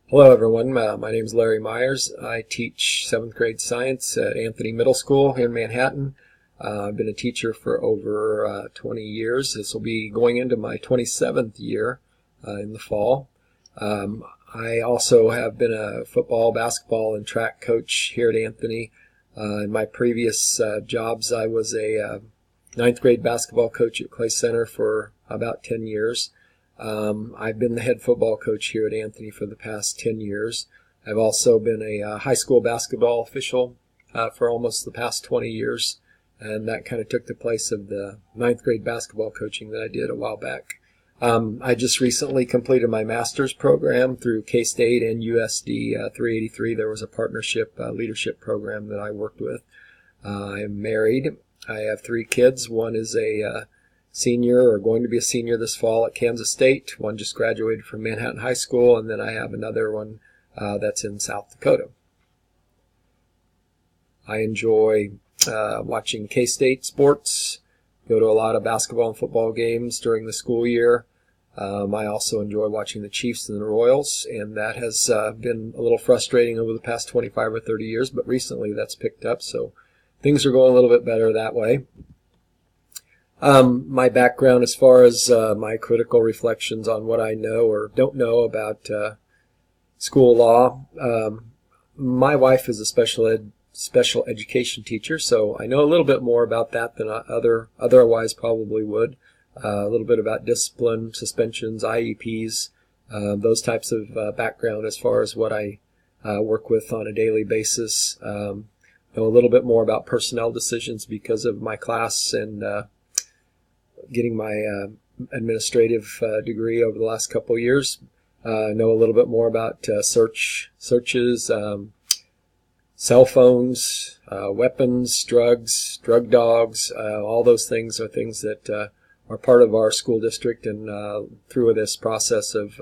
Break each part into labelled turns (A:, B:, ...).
A: Hello, everyone. My name is Larry Myers. I teach 7th grade science at Anthony Middle School here in Manhattan. I've been a teacher for over 20 years. This will be going into my 27th year in the fall. I also have been a football, basketball, and track coach here at Anthony. In my previous jobs, I was a 9th grade basketball coach at Clay Center for about 10 years. I've been the head football coach here at Anthony for the past 10 years. I've also been a high school basketball official for almost the past 20 years, and that kind of took the place of the 9th grade basketball coaching that I did a while back. I just recently completed my master's program through K-State and USD 383. There was a partnership leadership program that I worked with. I'm married. I have 3 kids. One is a senior or going to be a senior this fall at Kansas State. One just graduated from Manhattan High School, and then I have another one that's in South Dakota. I enjoy watching K-State sports, go to a lot of basketball and football games during the school year. I also enjoy watching the Chiefs and the Royals, and that has been a little frustrating over the past 25 or 30 years, but recently that's picked up, so things are going a little bit better that way. My background as far as my critical reflections on what I know or don't know about school law. My wife is a special education teacher, so I know a little bit more about that than otherwise probably would. A little bit about discipline, suspensions, IEPs, those types of background as far as what I work with on a daily basis. Know a little bit more about personnel decisions because of my class and getting my administrative degree over the last couple of years. Know a little bit more about searches, cell phones, weapons, drugs, drug dogs. All those things are things that are part of our school district, and through this process of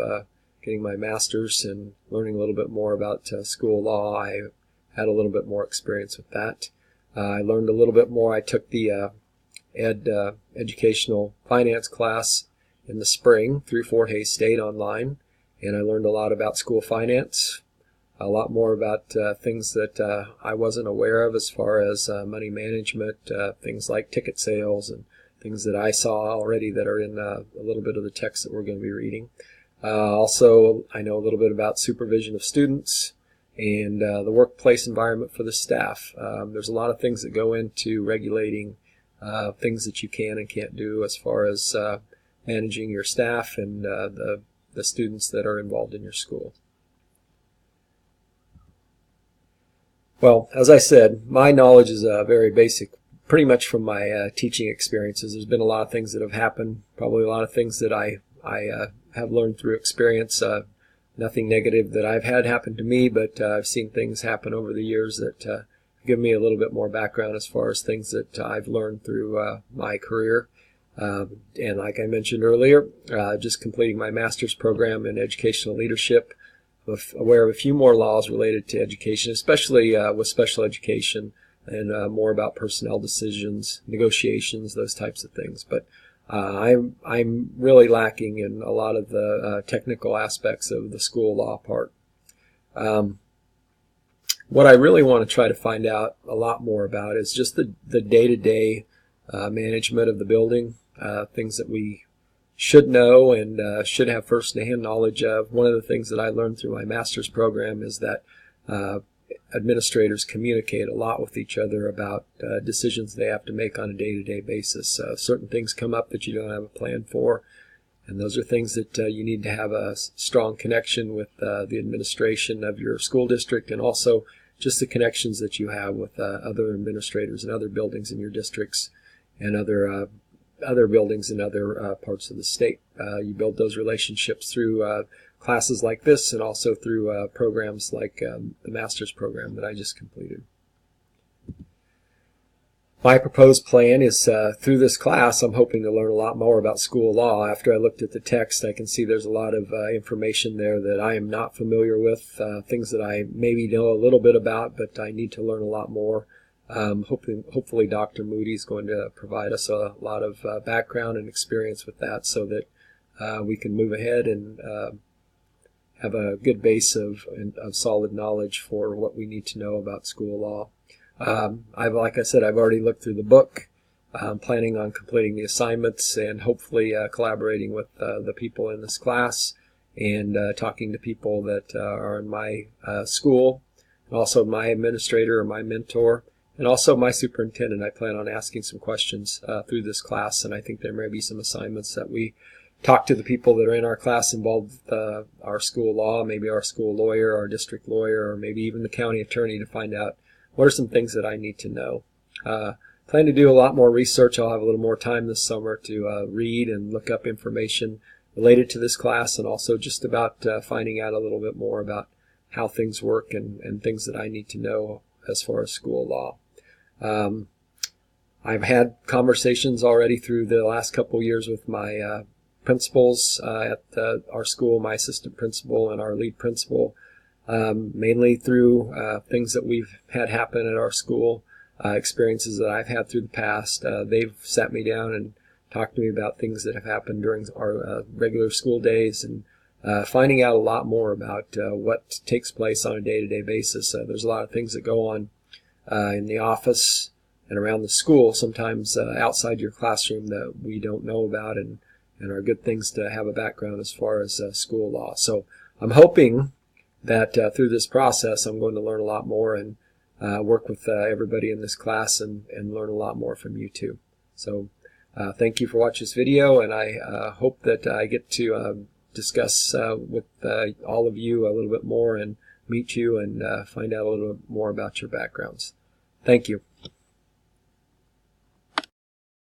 A: getting my master's and learning a little bit more about school law, I had a little bit more experience with that. I learned a little bit more. I took the educational finance class in the spring through Fort Hays State online, and I learned a lot about school finance, a lot more about things that I wasn't aware of as far as money management, things like ticket sales and things that I saw already that are in a little bit of the text that we're going to be reading. Also, I know a little bit about supervision of students and the workplace environment for the staff. There's a lot of things that go into regulating things that you can and can't do as far as managing your staff and the students that are involved in your school. Well, as I said, my knowledge is very basic, pretty much from my teaching experiences. There's been a lot of things that have happened, probably a lot of things that I have learned through experience. Nothing negative that I've had happen to me, but I've seen things happen over the years that give me a little bit more background as far as things that I've learned through my career. And like I mentioned earlier, just completing my master's program in educational leadership. Aware of a few more laws related to education, especially with special education, and more about personnel decisions, negotiations, those types of things. But I'm really lacking in a lot of the technical aspects of the school law part. What I really want to try to find out a lot more about is just the day-to-day management of the building, things that we should know and should have first-hand knowledge of. One of the things that I learned through my master's program is that administrators communicate a lot with each other about decisions they have to make on a day-to-day basis. Certain things come up that you don't have a plan for, and those are things that you need to have a strong connection with the administration of your school district, and also just the connections that you have with other administrators and other buildings in your districts and other buildings in other parts of the state. You build those relationships through classes like this, and also through programs like the master's program that I just completed. My proposed plan is through this class, I'm hoping to learn a lot more about school law. After I looked at the text, I can see there's a lot of information there that I am not familiar with, things that I maybe know a little bit about, but I need to learn a lot more. Hopefully Dr. Moody is going to provide us a lot of background and experience with that, so that we can move ahead and have a good base of solid knowledge for what we need to know about school law. Like I said, I've already looked through the book. I'm planning on completing the assignments and hopefully collaborating with the people in this class and talking to people that are in my school, and also my administrator or my mentor, and also my superintendent. I plan on asking some questions through this class, and I think there may be some assignments that we talk to the people that are in our class involved with our school law, maybe our school lawyer, our district lawyer, or maybe even the county attorney to find out what are some things that I need to know. Plan to do a lot more research. I'll have a little more time this summer to read and look up information related to this class, and also just about finding out a little bit more about how things work and things that I need to know as far as school law. I've had conversations already through the last couple years with my principals at our school, my assistant principal and our lead principal, mainly through things that we've had happen at our school. Experiences that I've had through the past. They've sat me down and talked to me about things that have happened during our regular school days, and finding out a lot more about what takes place on a day-to-day basis. There's a lot of things that go on in the office and around the school, sometimes outside your classroom, that we don't know about and are good things to have a background as far as school law. So I'm hoping that through this process I'm going to learn a lot more and work with everybody in this class and learn a lot more from you too. So thank you for watching this video, and I hope that I get to discuss with all of you a little bit more and meet you and find out a little bit more about your backgrounds. Thank you.